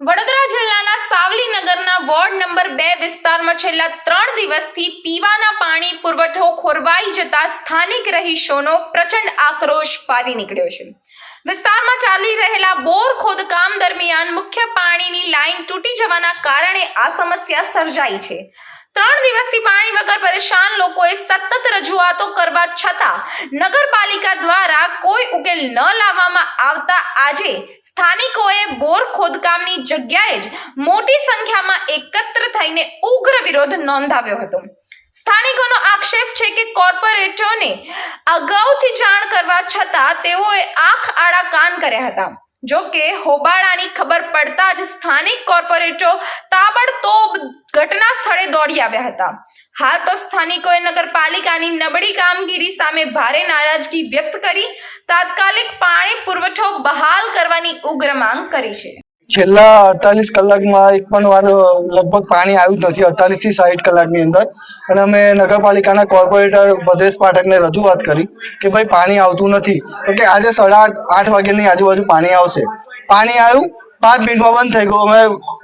વડોદરા જિલ્લાના સાવલી નગરના ward number 2 વિસ્તારમાં છેલ્લા 3 દિવસથી પીવાના પાણી પુરવઠો ખોરવાઈ જતા સ્થાનિક રહીશોનો પ્રચંડ આક્રોશ ફાટી નીકળ્યો છે। વિસ્તારમાં ચાલી રહેલા બોર ખોદકામ દરમિયાન મુખ્ય પાણીની લાઈન તૂટી જવાના કારણે આ સમસ્યા સર્જાઈ છે। 3 દિવસથી પાણી વગર પરેશાન લોકોએ સતત રજૂઆતો કરવા છતાં નગરપાલિકા દ્વારા કોઈ ઉકેલ ન લાવવામાં આવતા આજે સ્થાનિકોએ બોર ખોદકામની જગ્યાએ જ મોટી સંખ્યામાં એકત્ર થઈને ઉગ્ર વિરોધ નોંધાવ્યો હતો। સ્થાનિકોનો આક્ષેપ છે કે કોર્પોરેટરોને અગાઉથી જાણ કરવા છતાં તેઓએ આંખ આડા કાન કર્યા હતા। જો કે હોબાળાની ખબર પડતા જ સ્થાનિક કોર્પોરેટરો તાબડતોબ ઘટના સ્થળે દોડી આવ્યા હતા। હાલ તો સ્થાનિકોએ નગરપાલિકાની નબળી કામગીરી સામે ભારે નારાજગી વ્યક્ત કરી તાત્કાલિક પાણી પુરવઠો બહાલ કરવાની ઉગ્ર માંગ કરી છે। છેલ્લા 48 કલાકમાં એક પણ વાર લગભગ પાણી આવ્યું જ નથી। 48 થી 60 કલાકની અંદર અને અમે નગરપાલિકાના કોર્પોરેટર ભદ્રેશ પાઠકને રજૂઆત કરી કે ભાઈ પાણી આવતું નથી, તો કે આજે 8:30 વાગ્યાની આજુબાજુ પાણી આવશે। પાણી આવ્યું, 5 મિનિટમાં બંધ થઈ ગયું। અમે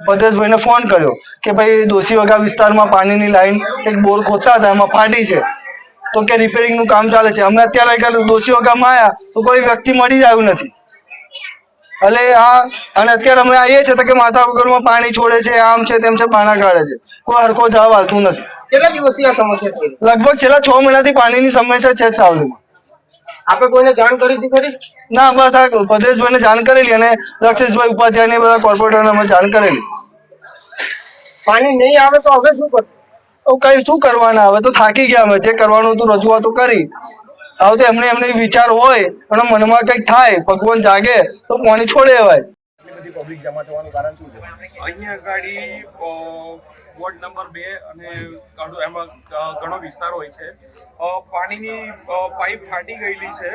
ભદ્રેશભાઈને ફોન કર્યો કે ભાઈ દોશીવગા વિસ્તારમાં પાણીની લાઈન એક બોર ખોદતા હતા એમાં ફાટી છે, તો કે રિપેરિંગનું કામ ચાલે છે। અમે અત્યારે દોશીવગામાં આવ્યા તો કોઈ વ્યક્તિ મળી જ આવ્યું નથી। એટલે અને અત્યારે અમે આવીએ છીએ તો કે માતા વગરમાં પાણી છોડે છે, આમ છે તેમ છે, બાના કાઢે છે, કોઈ હરખો જવાબ આવતું નથી। કેટલા દિવસથી આ સમસ્યા થઈ? લગભગ છેલ્લા 6 મહિનાથી પાણીની સમસ્યા છે સાવલીમાં। આપણે કોઈને જાણ કરી હતી ખરી? ના, બસ આ ભદ્રેશભાઈને જાણ કરેલી અને લક્ષેશભાઈ ઉપાધ્યાયને બધા કોર્પોરેટરને અમે જાણ કરેલી। પાણી નહીં આવે તો હવે શું કરશું? કઈ શું કરવાના, હવે તો થાકી ગયા। અમે જે કરવાનું હતું રજૂઆતો કરી, હવે તો એમને વિચાર હોય અને મનમાં કંઈક થાય, ભગવાન જાગે તો પાણી છોડે અવાય। બધી પબ્લિક જમા થવાનું કારણ શું છે? અહીંયા ગાડી વોર્ડ નંબર 2 અને એમાં ઘણો વિસ્તાર હોય છે। પાણીની પાઇપ ફાટી ગયેલી છે,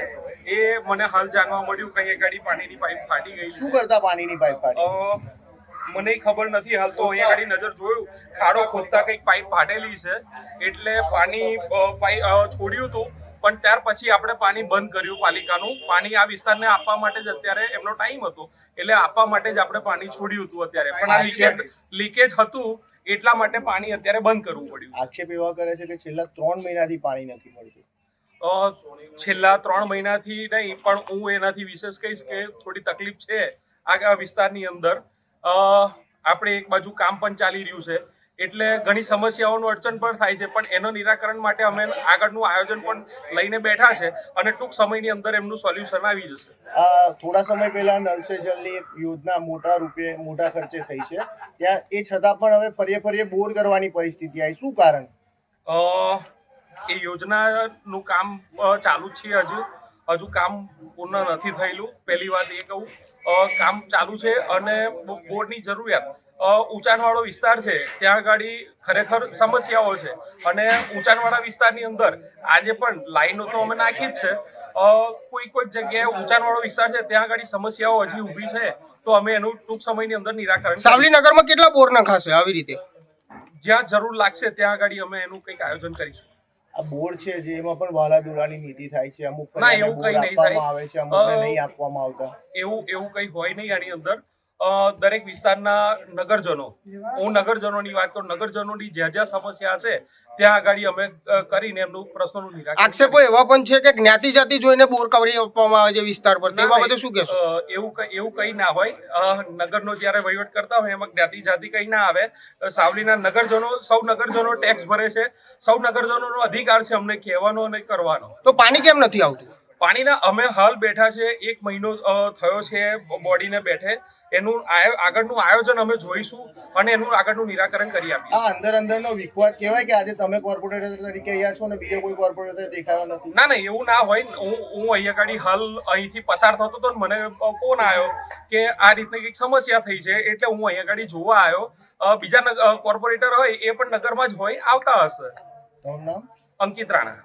એ મને હાલ જાણવા મળ્યું કે અહીંયા ગાડી પાણીની પાઇપ ફાટી ગઈ। શું કરતા પાણીની પાઇપ ફાટી? મને ખબર નથી હાલ તો અહીંયા ગાડી નજર જોયું, ખાડો ખોદતા કંઈક પાઇપ ફાટેલી છે એટલે પાણી છોડ્યું હતું, પણ ત્યાર પછી આપણે પાણી બંધ કર્યું। પાલિકાનું પાણી આ વિસ્તારને આપવા માટે જ અત્યારે એમનો ટાઈમ હતો એટલે આપવા માટે જ આપણે પાણી છોડ્યું હતું અત્યારે, પણ આ લીકેજ હતું એટલા માટે પાણી અત્યારે બંધ કરવું પડ્યું। આક્ષેપ એવા કરે છે કે છેલ્લા 3 મહિનાથી પાણી નથી મળતું। છેલ્લા 3 મહિનાથી નહીં, પણ હું એનાથી વિશેષ કહીશ કે થોડી તકલીફ છે આ વિસ્તારની અંદર। આપણે એક બાજુ કામ પણ ચાલી રહ્યું છે એટલે ઘણી સમસ્યાઓનું અડચણ પણ થાય છે, પણ એનો નિરાકરણ માટે અમે આગળનું આયોજન પણ લઈને બેઠા છે અને ટૂંક સમયની અંદર એમનું સોલ્યુશન આવી જશે। થોડા સમય પહેલા નલ સે જલની એક યોજના મોટા ખર્ચે થઈ છે, ત્યાં એ છતાં પણ હવે ફરીએ બોર કરવાની પરિસ્થિતિ આવી, શું કારણ? એ યોજનાનું કામ ચાલુ જ છે, હજુ કામ પૂર્ણ નથી થયેલું। પહેલી વાત એ કહું, કામ ચાલુ છે અને બોરની જરૂરિયાત ઊંચાણવાળો વિસ્તાર છે, ત્યાં આગળ ખરેખર સમસ્યાઓ છે અને ઊંચાણવાળા વિસ્તારની અંદર આજે પણ લાઈનો તો અમે નાખી જ છે, કોઈ જગ્યાએ ઊંચાણવાળો વિસ્તાર છે ત્યાં આગળ સમસ્યાઓ હજી ઊભી છે, તો અમે એનું ટૂંક સમયની અંદર નિરાકરણ। સાવલી નગરમાં કેટલા બોર નખાશે આવી રીતે? જ્યાં જરૂર લાગશે ત્યાં આગળ અમે એનું કંઈક આયોજન કરીશું। આ બોર છે જે એમાં પણ વાલાદોરાની નીતિ થાય છે, અમુક ના, એવું કંઈ નહીં થાય, આવે છે, અમુક નહીં આપવામાં આવતા, એવું કંઈ હોય નહીં આની અંદર। દરેક વિસ્તારના નગરજનો, હું નગરજનોની વાત કરું, નગરજનોની જ્યાં સમસ્યા છે ત્યાં આગળ અમે કરીને એમનું પ્રશ્નોનું નિરાકરણ। આક્ષેપો એવા પણ છે કે જ્ઞાતિ જાતિ જોઈને બોર કરી આપવામાં આવે છે વિસ્તાર પર, તે બાબતે શું કહેશો? એવું કંઈ ના હોય। નગરનો જ્યારે વહીવટ કરતા હોય એમાં જ્ઞાતિ જાતિ કંઈ ના આવે। સાવલીના નગરજનો, સૌ નગરજનો ટેક્સ ભરે છે, સૌ નગરજનોનો અધિકાર છે અમને કહેવાનો અને કરવાનો। તો પાણી કેમ નથી આવતું? પાણીના અમે હાલ બેઠા છે, 1 મહિનો થયો છે બોડીને બેઠે, એનું આગળનું આયોજન અમે જોઈશું અને એનું આગળનું નિરાકરણ કરી આપીશું। આ અંદરનો વિખવાદ કહેવાય કે આજે તમે કોર્પોરેટર તરીકે અહીંયા છો અને બીજો કોઈ કોર્પોરેટર દેખાયો નથી? ના, એવું ના હોય। હું અહીંયા ગાડી હાલ અહીંથી પસાર થતો હતો ને મને ફોન આવ્યો કે આ રીતની કંઈક સમસ્યા થઈ છે એટલે હું અહીંયા ગાડી જોવા આવ્યો। બીજા કોર્પોરેટર હોય એ પણ નગરમાં જ હોય, આવતા હશે। તમારું નામ? અંકિત રાણા।